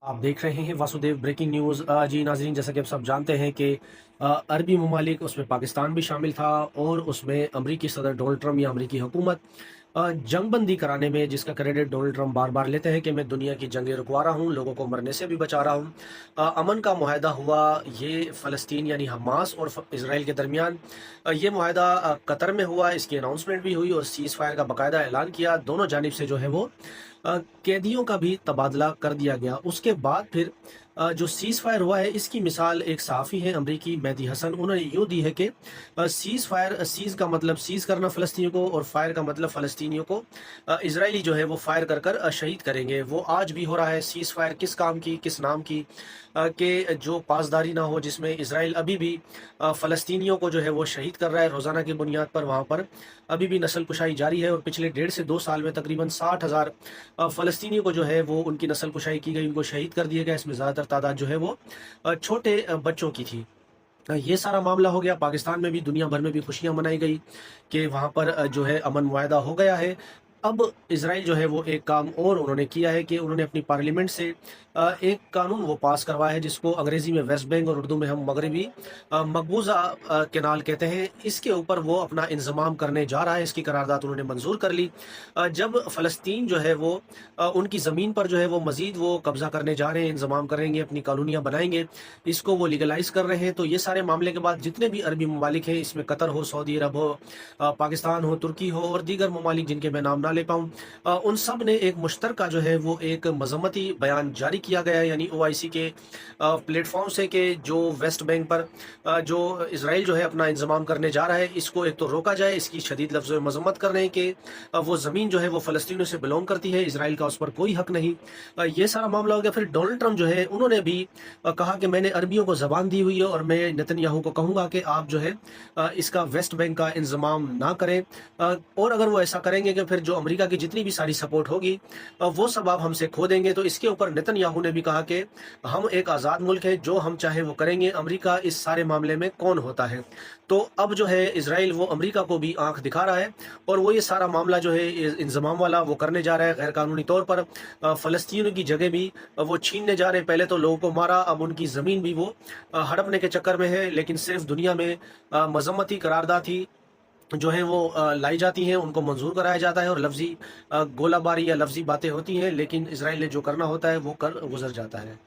आप देख रहे हैं वासुदेव ब्रेकिंग न्यूज़। जी नाज़रीन, जैसा कि आप सब जानते हैं कि अरबी ममालिक, उसमें पाकिस्तान भी शामिल था और उसमें अमरीकी सदर डोनाल्ड ट्रंप या अमरीकी हुकूमत जंगबंदी कराने में, जिसका क्रेडिट डोनाल्ड ट्रंप बार बार लेते हैं कि मैं दुनिया की जंगें रुकवा रहा हूँ, लोगों को मरने से भी बचा रहा हूँ। अमन का मुआहदा हुआ, ये फ़लस्तीन यानी हमास और इसराइल के दरमियान। ये मुआहदा कतर में हुआ, इसकी अनाउंसमेंट भी हुई और सीज़ फायर का बाकायदा ऐलान किया। दोनों जानिब से जो है वो कैदियों का भी तबादला कर दिया गया। उसके बाद फिर जो सीज़ फायर हुआ है, इसकी मिसाल एक सहाफ़ी हैं अमरीकी, मेहदी हसन, उन्होंने यूँ दी है कि सीज़ फायर, सीज़ का मतलब सीज़ करना फ़लस्तीनियों को, और फायर का मतलब फ़लस्तीनियों को इज़राइली जो है वो फायर कर कर शहीद करेंगे। वो आज भी हो रहा है। सीज़ फायर किस काम की, किस नाम की? कि जो पासदारी ना हो, जिसमें इज़राइल अभी भी फ़लस्तीनियों को जो है वो शहीद कर रहा है रोज़ाना की बुनियाद पर। वहाँ पर अभी भी नस्ल कुशाई जारी है और पिछले 1.5 से 2 साल में तकरीबन 60,000 फ़लस्तीनियों को जो है वो उनकी नस्ल कुशाई की गई, उनको शहीद कर दिया गया। इसमें ज़्यादातर तादाद जो है वो छोटे बच्चों की थी। ये सारा मामला हो गया। पाकिस्तान में भी, दुनिया भर में भी खुशियाँ मनाई गई कि वहाँ पर जो है अमन मुआहदा हो गया है। अब इज़राइल जो है वो एक काम और उन्होंने किया है कि उन्होंने अपनी पार्लियामेंट से एक कानून वो पास करवाया है, जिसको अंग्रेज़ी में वेस्ट बैंक और उर्दू में हम मगरबी मकबूज़ा कैनाल कहते हैं। इसके ऊपर वो अपना इंज़माम करने जा रहा है। इसकी करारदाद उन्होंने मंज़ूर कर ली। जब फ़लस्तीन जो है वो उनकी ज़मीन पर जो है वो मज़ीद वो कब्ज़ा करने जा रहे हैं, इंज़माम करेंगे, अपनी कॉलोनियाँ बनाएँगे, इसको वो लीगलाइज़ कर रहे हैं। तो ये सारे मामले के बाद जितने भी अरबी ममालिक हैं, इसमें कतर हो, सऊदी अरब हो, पाकिस्तान हो, तुर्की हो और दीगर ममालिक जिनके मैं नाम ना ले पाऊँ, उन सब ने एक मुश्तरका जो है वो एक मज़म्मती बयान जारी किया गया है, यानी ओआईसी के प्लेटफ़ॉर्म से, कि जो वेस्ट बैंक पर जो इज़राइल जो है अपना इंतज़ाम करने जा रहा है, इसको एक तो रोका जाए। इसकी शदीद लफ्ज़ों में मज़म्मत कर रहे हैं कि वो ज़मीन जो है वो फ़लस्तीनियों से बिलॉन्ग करती है, इज़राइल का उस पर कोई हक़ नहीं। ये सारा मामला हो गया। फिर डोनाल्ड ट्रंप जो है, उन्होंने भी कहा कि मैंने अरबियों को ज़बान दी हुई है और मैं नेतन्याहू को कहूँगा कि आप जो है इसका वेस्ट बैंक का इंतज़ाम ना करें। और अगर वो ऐसा करेंगे कि फिर जो अमेरिका की जितनी भी सारी सपोर्ट होगी वो सब आप हमसे खो देंगे। तो इसके ऊपर नेतन्याहू ने भी कहा कि हम एक आज़ाद मुल्क है, जो हम चाहे वो करेंगे, अमेरिका इस सारे मामले में कौन होता है? तो अब जो है इज़राइल वो अमेरिका को भी आँख दिखा रहा है और वो ये सारा मामला जो है इंज़माम वाला वो करने जा रहा है। गैर कानूनी तौर पर फ़लस्तीनियों की जगह भी वो छीनने जा रहे हैं। पहले तो लोगों को मारा, अब उनकी ज़मीन भी वो हड़पने के चक्कर में है। लेकिन सिर्फ दुनिया में मज़म्मती करारदाद ही जो है वो लाई जाती हैं, उनको मंजूर कराया जाता है और लफ्ज़ी गोलाबारी या लफ्ज़ी बातें होती हैं, लेकिन इज़राइल ने जो करना होता है वो कर गुज़र जाता है।